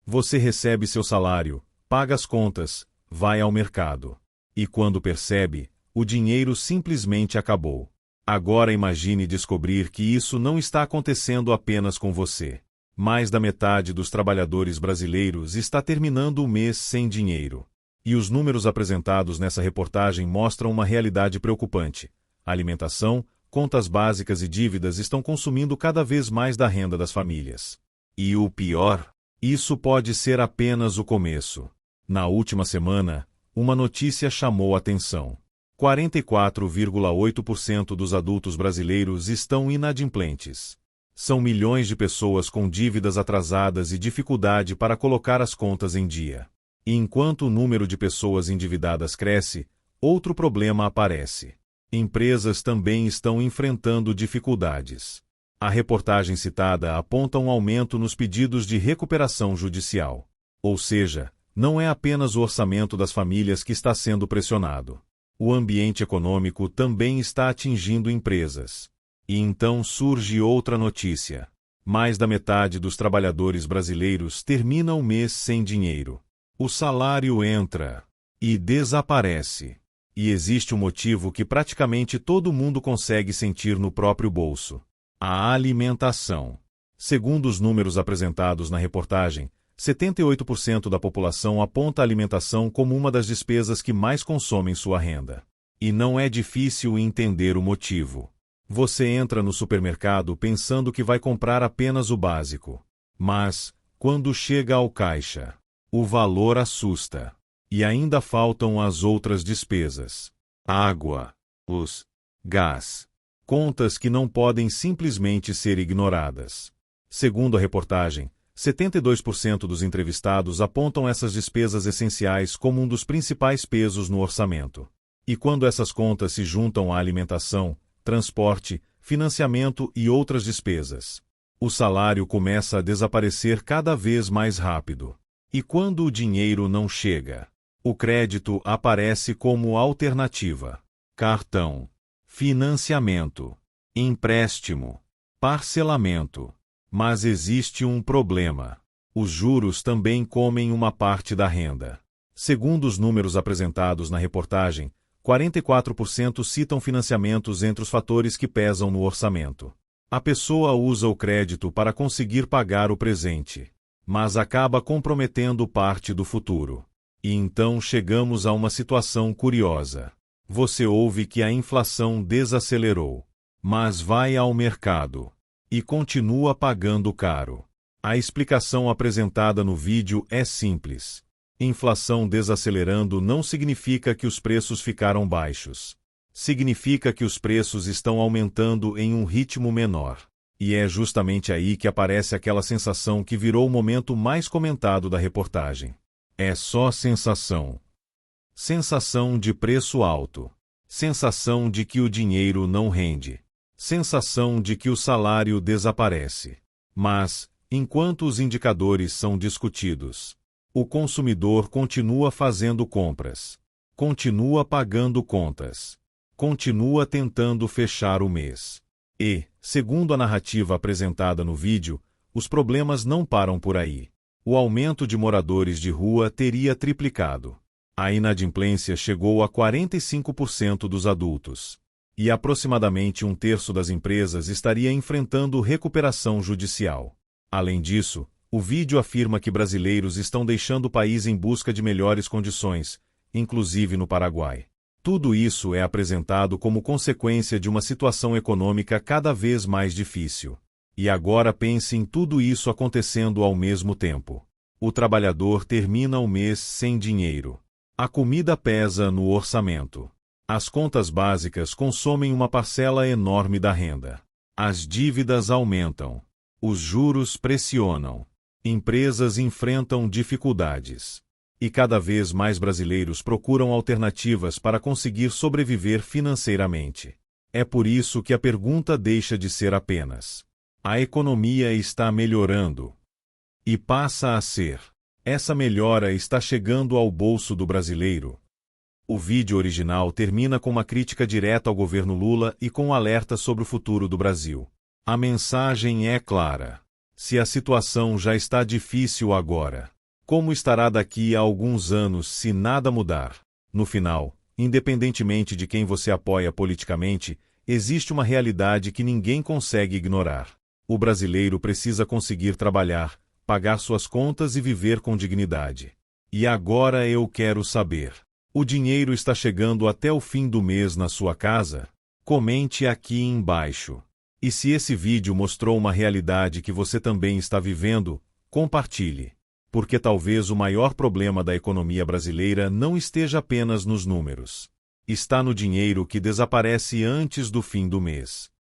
Você recebe seu salário, paga as contas, vai ao mercado. E quando percebe, o dinheiro simplesmente acabou. Agora imagine descobrir que isso não está acontecendo apenas com você. Mais da metade dos trabalhadores brasileiros está terminando o mês sem dinheiro. E os números apresentados nessa reportagem mostram uma realidade preocupante. Alimentação, contas básicas e dívidas estão consumindo cada vez mais da renda das famílias. E o pior? Isso pode ser apenas o começo. Na última semana, uma notícia chamou a atenção. 44,8% dos adultos brasileiros estão inadimplentes. São milhões de pessoas com dívidas atrasadas e dificuldade para colocar as contas em dia. E enquanto o número de pessoas endividadas cresce, outro problema aparece. Empresas também estão enfrentando dificuldades. A reportagem citada aponta um aumento nos pedidos de recuperação judicial. Ou seja, não é apenas o orçamento das famílias que está sendo pressionado. O ambiente econômico também está atingindo empresas. E então surge outra notícia. Mais da metade dos trabalhadores brasileiros termina o mês sem dinheiro. O salário entra e desaparece. E existe um motivo que praticamente todo mundo consegue sentir no próprio bolso: a alimentação. Segundo os números apresentados na reportagem, 78% da população aponta a alimentação como uma das despesas que mais consomem sua renda. E não é difícil entender o motivo. Você entra no supermercado pensando que vai comprar apenas o básico. Mas, quando chega ao caixa, o valor assusta. E ainda faltam as outras despesas: água, luz, gás. Contas que não podem simplesmente ser ignoradas. Segundo a reportagem, 72% dos entrevistados apontam essas despesas essenciais como um dos principais pesos no orçamento. E quando essas contas se juntam à alimentação, transporte, financiamento e outras despesas, o salário começa a desaparecer cada vez mais rápido. E quando o dinheiro não chega, o crédito aparece como alternativa: cartão, financiamento, empréstimo, parcelamento. Mas existe um problema. Os juros também comem uma parte da renda. Segundo os números apresentados na reportagem, 44% citam financiamentos entre os fatores que pesam no orçamento. A pessoa usa o crédito para conseguir pagar o presente, mas acaba comprometendo parte do futuro. E então chegamos a uma situação curiosa. Você ouve que a inflação desacelerou, mas vai ao mercado e continua pagando caro. A explicação apresentada no vídeo é simples. Inflação desacelerando não significa que os preços ficaram baixos. Significa que os preços estão aumentando em um ritmo menor. E é justamente aí que aparece aquela sensação que virou o momento mais comentado da reportagem. É só sensação. Sensação de preço alto. Sensação de que o dinheiro não rende. Sensação de que o salário desaparece. Mas, enquanto os indicadores são discutidos, o consumidor continua fazendo compras, continua pagando contas, continua tentando fechar o mês. E, segundo a narrativa apresentada no vídeo, os problemas não param por aí. O aumento de moradores de rua teria triplicado. A inadimplência chegou a 45% dos adultos. E aproximadamente um terço das empresas estaria enfrentando recuperação judicial. Além disso, o vídeo afirma que brasileiros estão deixando o país em busca de melhores condições, inclusive no Paraguai. Tudo isso é apresentado como consequência de uma situação econômica cada vez mais difícil. E agora pense em tudo isso acontecendo ao mesmo tempo. O trabalhador termina o mês sem dinheiro. A comida pesa no orçamento. As contas básicas consomem uma parcela enorme da renda. As dívidas aumentam. Os juros pressionam. Empresas enfrentam dificuldades. E cada vez mais brasileiros procuram alternativas para conseguir sobreviver financeiramente. É por isso que a pergunta deixa de ser apenas: a economia está melhorando? E passa a ser: essa melhora está chegando ao bolso do brasileiro? O vídeo original termina com uma crítica direta ao governo Lula e com um alerta sobre o futuro do Brasil. A mensagem é clara. Se a situação já está difícil agora, como estará daqui a alguns anos se nada mudar? No final, independentemente de quem você apoia politicamente, existe uma realidade que ninguém consegue ignorar. O brasileiro precisa conseguir trabalhar, pagar suas contas e viver com dignidade. E agora eu quero saber: o dinheiro está chegando até o fim do mês na sua casa? Comente aqui embaixo. E se esse vídeo mostrou uma realidade que você também está vivendo, compartilhe. Porque talvez o maior problema da economia brasileira não esteja apenas nos números. Está no dinheiro que desaparece antes do fim do mês.